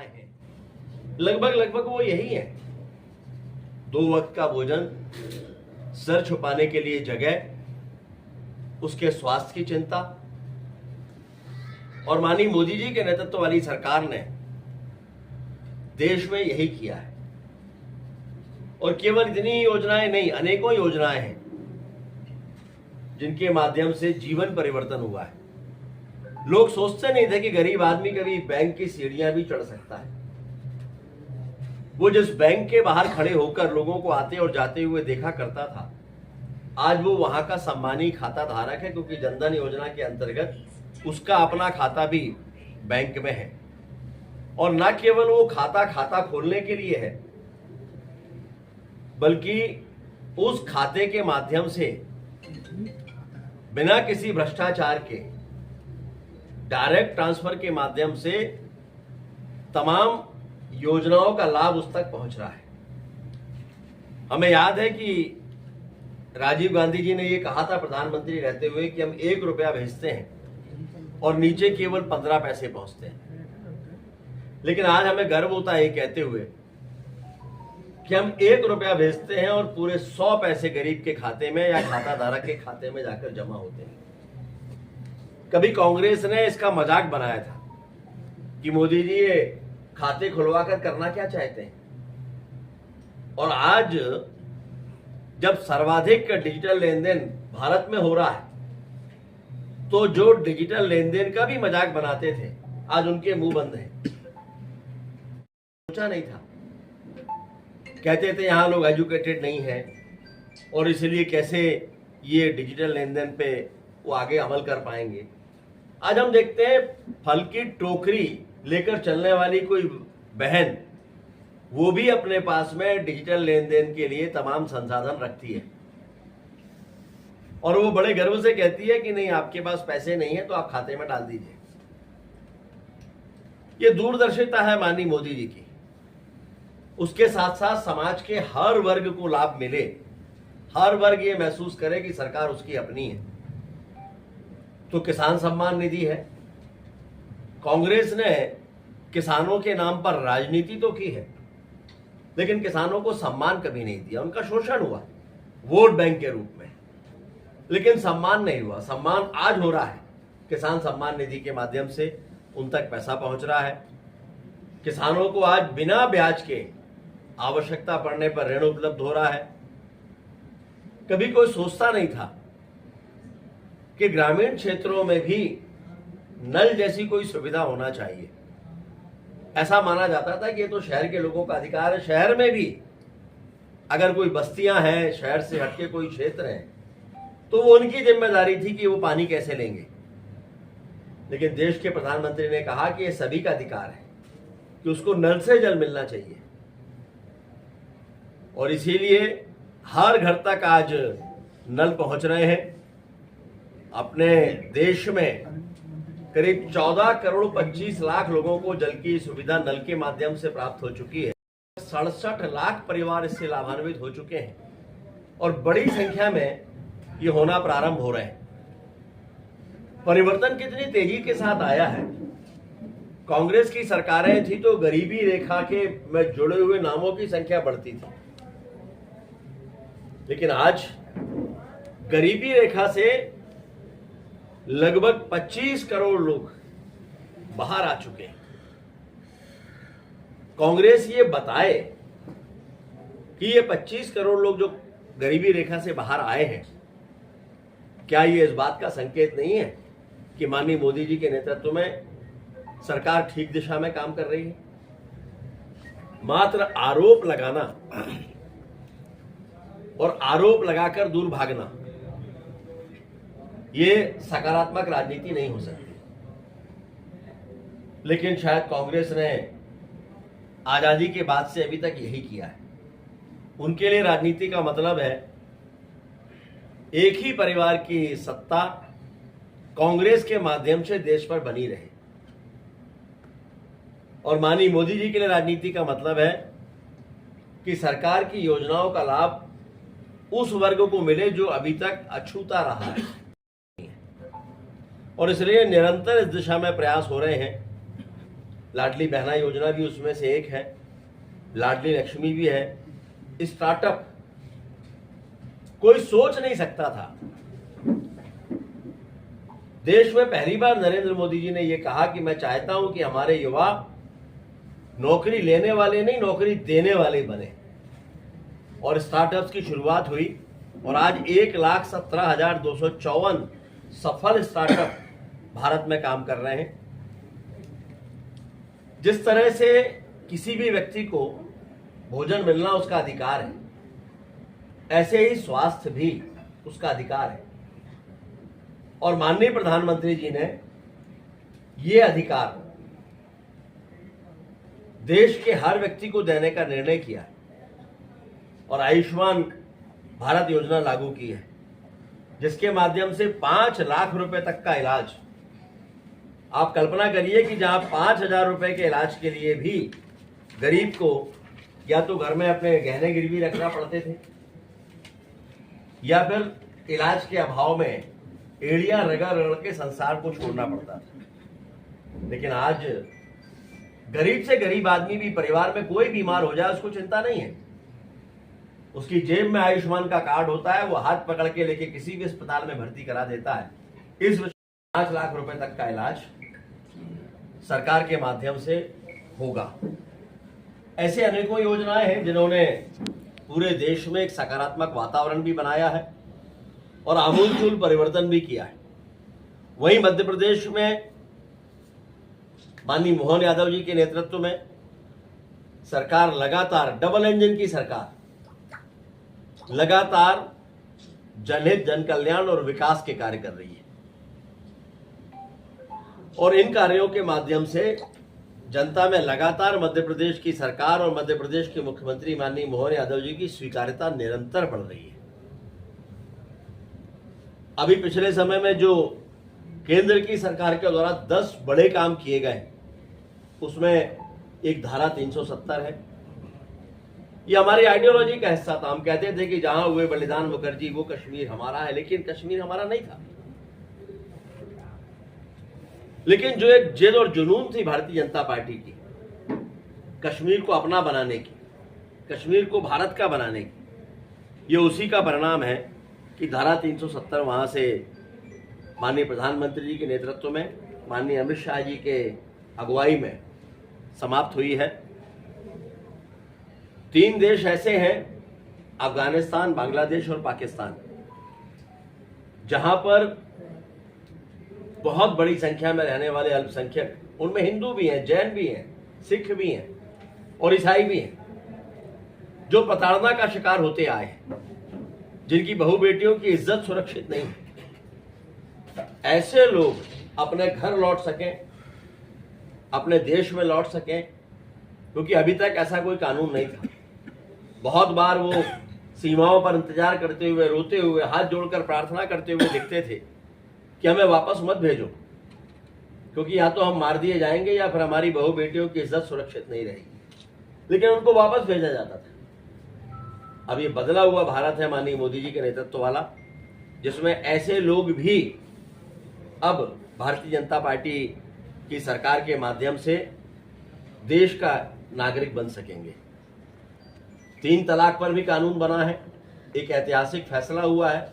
योजनाएं हैं, लगभग लगभग वो यही है। 2 वक्त का भोजन, सर छुपाने के लिए जगह, उसके स्वास्थ्य की चिंता। और माननीय मोदी जी के नेतृत्व वाली सरकार ने देश में यही किया है। और केवल इतनी ही योजनाएं नहीं, अनेकों योजनाएं हैं जिनके माध्यम से जीवन परिवर्तन हुआ है। लोग सोचते नहीं थे कि गरीब आदमी कभी बैंक की सीढ़ियां भी चढ़ सकता है। वो जिस बैंक के बाहर खड़े होकर लोगों को आते और जाते हुए देखा करता था, आज वो वहां का सम्मानी खाता धारक है, क्योंकि जनधन योजना के अंतर्गत उसका अपना खाता भी बैंक में है। और न केवल वो खाता खोलने के लिए है, बल्कि उस खाते के माध्यम से बिना किसी भ्रष्टाचार के डायरेक्ट ट्रांसफर के माध्यम से तमाम योजनाओं का लाभ उस तक पहुंच रहा है। हमें याद है कि राजीव गांधी जी ने यह कहा था प्रधानमंत्री रहते हुए कि हम 1 रुपया भेजते हैं और नीचे केवल 15 पैसे पहुंचते हैं। लेकिन आज हमें गर्व होता है ये कहते हुए कि हम 1 रुपया भेजते हैं और पूरे 100 पैसे गरीब के खाते में या खाता धारक के खाते में जाकर जमा होते हैं। कभी कांग्रेस ने इसका मजाक बनाया था कि मोदी जी ये खाते खुलवाकर करना क्या चाहते हैं। और आज जब सर्वाधिक डिजिटल लेन देन भारत में हो रहा है, तो जो डिजिटल लेन देन का भी मजाक बनाते थे, आज उनके मुंह बंद हैं। सोचा नहीं था, कहते थे यहां लोग एजुकेटेड नहीं है और इसलिए कैसे ये डिजिटल लेन देन पे वो आगे अमल कर पाएंगे। आज हम देखते हैं फल की टोकरी लेकर चलने वाली कोई बहन, वो भी अपने पास में डिजिटल लेन देन के लिए तमाम संसाधन रखती है और वो बड़े गर्व से कहती है कि नहीं, आपके पास पैसे नहीं है तो आप खाते में डाल दीजिए। ये दूरदर्शिता है माननीय मोदी जी की। उसके साथ साथ समाज के हर वर्ग को लाभ मिले, हर वर्ग ये महसूस करे कि सरकार उसकी अपनी है। तो किसान सम्मान निधि है। कांग्रेस ने किसानों के नाम पर राजनीति तो की है, लेकिन किसानों को सम्मान कभी नहीं दिया। उनका शोषण हुआ वोट बैंक के रूप में, लेकिन सम्मान नहीं हुआ। सम्मान आज हो रहा है। किसान सम्मान निधि के माध्यम से उन तक पैसा पहुंच रहा है। किसानों को आज बिना ब्याज के आवश्यकता पड़ने पर ऋण उपलब्ध हो रहा है। कभी कोई सोचता नहीं था कि ग्रामीण क्षेत्रों में भी नल जैसी कोई सुविधा होना चाहिए। ऐसा माना जाता था कि ये तो शहर के लोगों का अधिकार है। शहर में भी अगर कोई बस्तियां हैं, शहर से हटके कोई क्षेत्र है, तो वो उनकी जिम्मेदारी थी कि वो पानी कैसे लेंगे। लेकिन देश के प्रधानमंत्री ने कहा कि ये सभी का अधिकार है कि उसको नल से जल मिलना चाहिए। और इसीलिए हर घर तक आज नल पहुंच रहे हैं। अपने देश में करीब 14 करोड़ 25 लाख लोगों को जल की सुविधा नल के माध्यम से प्राप्त हो चुकी है। 67 लाख परिवार इससे लाभान्वित हो चुके हैं और बड़ी संख्या में ये होना प्रारंभ हो रहे हैं। परिवर्तन कितनी तेजी के साथ आया है। कांग्रेस की सरकारें थी तो गरीबी रेखा के में जुड़े हुए नामों की संख्या बढ़ती थी, लेकिन आज गरीबी रेखा से लगभग 25 करोड़ लोग बाहर आ चुके हैं। कांग्रेस ये बताए कि ये 25 करोड़ लोग जो गरीबी रेखा से बाहर आए हैं, क्या ये इस बात का संकेत नहीं है कि माननीय मोदी जी के नेतृत्व में सरकार ठीक दिशा में काम कर रही है। मात्र आरोप लगाना और आरोप लगाकर दूर भागना, ये सकारात्मक राजनीति नहीं हो सकती। लेकिन शायद कांग्रेस ने आजादी के बाद से अभी तक यही किया है। उनके लिए राजनीति का मतलब है एक ही परिवार की सत्ता कांग्रेस के माध्यम से देश पर बनी रहे। और माननीय मोदी जी के लिए राजनीति का मतलब है कि सरकार की योजनाओं का लाभ उस वर्ग को मिले जो अभी तक अछूता रहा है। और इसलिए निरंतर इस दिशा में प्रयास हो रहे हैं लाडली बहना योजना भी उसमें से एक है, लाडली लक्ष्मी भी है। स्टार्टअप कोई सोच नहीं सकता था। देश में पहली बार नरेंद्र मोदी जी ने यह कहा कि मैं चाहता हूं कि हमारे युवा नौकरी लेने वाले नहीं, नौकरी देने वाले बने। और स्टार्टअप्स की शुरुआत हुई और आज 1,17,254 सफल स्टार्टअप भारत में काम कर रहे हैं। जिस तरह से किसी भी व्यक्ति को भोजन मिलना उसका अधिकार है, ऐसे ही स्वास्थ्य भी उसका अधिकार है। और माननीय प्रधानमंत्री जी ने ये अधिकार देश के हर व्यक्ति को देने का निर्णय किया है और आयुष्मान भारत योजना लागू की है, जिसके माध्यम से 5 लाख रुपए तक का इलाज। आप कल्पना करिए कि जहां 5,000 रुपए के इलाज के लिए भी गरीब को या तो घर में अपने गहने गिरवी रखना पड़ते थे या फिर इलाज के अभाव में एड़ियां रगड़ रगड़ के संसार को छोड़ना पड़ता था। लेकिन आज गरीब से गरीब आदमी भी, परिवार में कोई बीमार हो जाए उसको चिंता नहीं है। उसकी जेब में आयुष्मान का कार्ड होता है, वो हाथ पकड़ के लेके किसी भी अस्पताल में भर्ती करा देता है। इस 5 लाख रुपए तक का इलाज सरकार के माध्यम से होगा। ऐसे अनेकों योजनाएं हैं जिन्होंने पूरे देश में एक सकारात्मक वातावरण भी बनाया है और आमूलचूल परिवर्तन भी किया है। वहीं मध्य प्रदेश में माननीय मोहन यादव जी के नेतृत्व में सरकार लगातार, डबल इंजन की सरकार लगातार जनहित, जन कल्याण और विकास के कार्य कर रही है। और इन कार्यों के माध्यम से जनता में लगातार मध्य प्रदेश की सरकार और मध्य प्रदेश के मुख्यमंत्री माननीय मोहन यादव जी की स्वीकार्यता निरंतर बढ़ रही है। अभी पिछले समय में जो केंद्र की सरकार के द्वारा 10 बड़े काम किए गए, उसमें एक धारा 370 है। ये हमारी आइडियोलॉजी का हिस्सा था। हम कहते थे कि जहां हुए बलिदान मुखर्जी वो कश्मीर हमारा है, लेकिन कश्मीर हमारा नहीं था। लेकिन जो एक जिद और जुनून थी भारतीय जनता पार्टी की, कश्मीर को अपना बनाने की, कश्मीर को भारत का बनाने की, ये उसी का परिणाम है कि धारा 370 वहां से माननीय प्रधानमंत्री जी के नेतृत्व में, माननीय अमित शाह जी के अगुवाई में समाप्त हुई है। 3 देश ऐसे हैं, अफगानिस्तान, बांग्लादेश और पाकिस्तान, जहां पर बहुत बड़ी संख्या में रहने वाले अल्पसंख्यक, उनमें हिंदू भी हैं, जैन भी हैं, सिख भी हैं और ईसाई भी हैं, जो प्रताड़ना का शिकार होते आए हैं, जिनकी बहू बेटियों की इज्जत सुरक्षित नहीं है। ऐसे लोग अपने घर लौट सकें, अपने देश में लौट सकें, क्योंकि अभी तक ऐसा कोई कानून नहीं था। बहुत बार वो सीमाओं पर इंतजार करते हुए, रोते हुए, हाथ जोड़कर प्रार्थना करते हुए दिखते थे कि हमें वापस मत भेजो, क्योंकि या तो हम मार दिए जाएंगे या फिर हमारी बहू बेटियों की इज्जत सुरक्षित नहीं रहेगी। लेकिन उनको वापस भेजा जाता था। अब ये बदला हुआ भारत है माननीय मोदी जी के नेतृत्व वाला, जिसमें ऐसे लोग भी अब भारतीय जनता पार्टी की सरकार के माध्यम से देश का नागरिक बन सकेंगे। 3 तलाक पर भी कानून बना है, एक ऐतिहासिक फैसला हुआ है।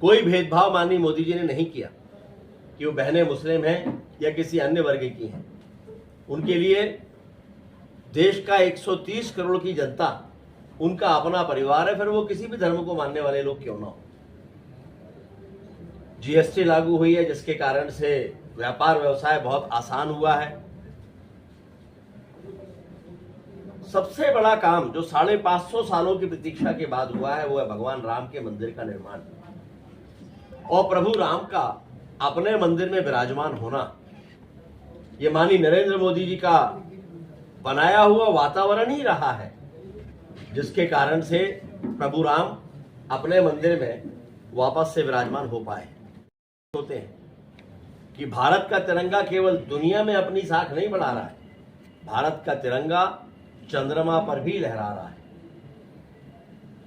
कोई भेदभाव माननीय मोदी जी ने नहीं किया कि वो बहनें मुस्लिम हैं या किसी अन्य वर्ग की हैं। उनके लिए देश का 130 करोड़ की जनता उनका अपना परिवार है, फिर वो किसी भी धर्म को मानने वाले लोग क्यों ना हो। जीएसटी लागू हुई है, जिसके कारण से व्यापार व्यवसाय बहुत आसान हुआ है। सबसे बड़ा काम जो 550 सालों की प्रतीक्षा के बाद हुआ है, वो है भगवान राम के मंदिर का निर्माण और प्रभु राम का अपने मंदिर में विराजमान होना। ये माननीय नरेंद्र मोदी जी का बनाया हुआ वातावरण ही रहा है, जिसके कारण से प्रभु राम अपने मंदिर में वापस से विराजमान हो पाए। होते हैं कि भारत का तिरंगा केवल दुनिया में अपनी साख नहीं बढ़ा रहा है, भारत का तिरंगा चंद्रमा पर भी लहरा रहा है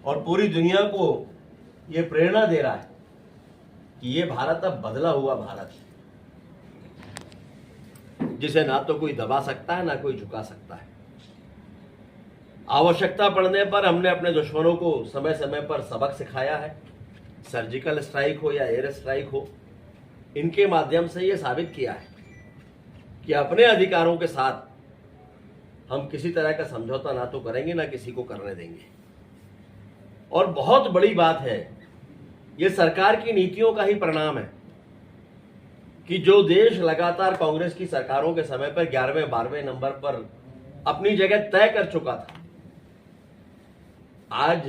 और पूरी दुनिया को यह प्रेरणा दे रहा है कि ये भारत अब बदला हुआ भारत है। जिसे ना तो कोई दबा सकता है ना कोई झुका सकता है। आवश्यकता पड़ने पर हमने अपने दुश्मनों को समय समय पर सबक सिखाया है, सर्जिकल स्ट्राइक हो या एयर स्ट्राइक हो। इनके माध्यम से ये साबित किया है कि अपने अधिकारों के साथ हम किसी तरह का समझौता ना तो करेंगे ना किसी को करने देंगे। और बहुत बड़ी बात है, ये सरकार की नीतियों का ही परिणाम है कि जो देश लगातार कांग्रेस की सरकारों के समय पर 11वें 12वें नंबर पर अपनी जगह तय कर चुका था, आज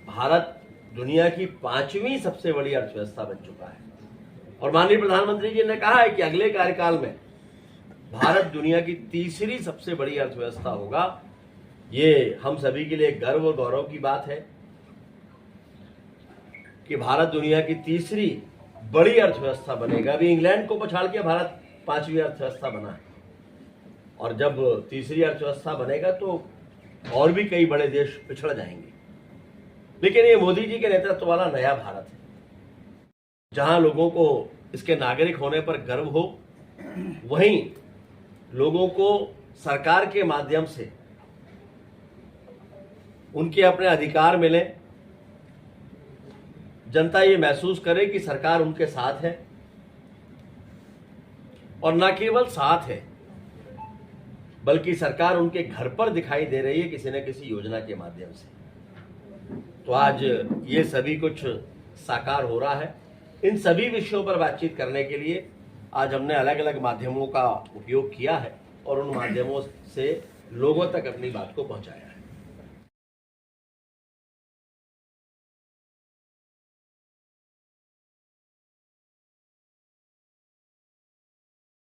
भारत दुनिया की 5वीं सबसे बड़ी अर्थव्यवस्था बन चुका है। और माननीय प्रधानमंत्री जी ने कहा है कि अगले कार्यकाल में भारत दुनिया की 3री सबसे बड़ी अर्थव्यवस्था होगा। ये हम सभी के लिए गर्व और गौरव की बात है कि भारत दुनिया की 3री बड़ी अर्थव्यवस्था बनेगा। अभी इंग्लैंड को पछाड़ के भारत 5वीं अर्थव्यवस्था बना है, और जब 3री अर्थव्यवस्था बनेगा तो और भी कई बड़े देश पिछड़ जाएंगे। लेकिन ये मोदी जी के नेतृत्व वाला नया भारत है, जहां लोगों को इसके नागरिक होने पर गर्व हो, वहीं लोगों को सरकार के माध्यम से उनके अपने अधिकार मिले, जनता ये महसूस करे कि सरकार उनके साथ है, और न केवल साथ है बल्कि सरकार उनके घर पर दिखाई दे रही है किसी न किसी योजना के माध्यम से। तो आज ये सभी कुछ साकार हो रहा है। इन सभी विषयों पर बातचीत करने के लिए आज हमने अलग अलग माध्यमों का उपयोग किया है और उन माध्यमों से लोगों तक अपनी बात को पहुंचाया।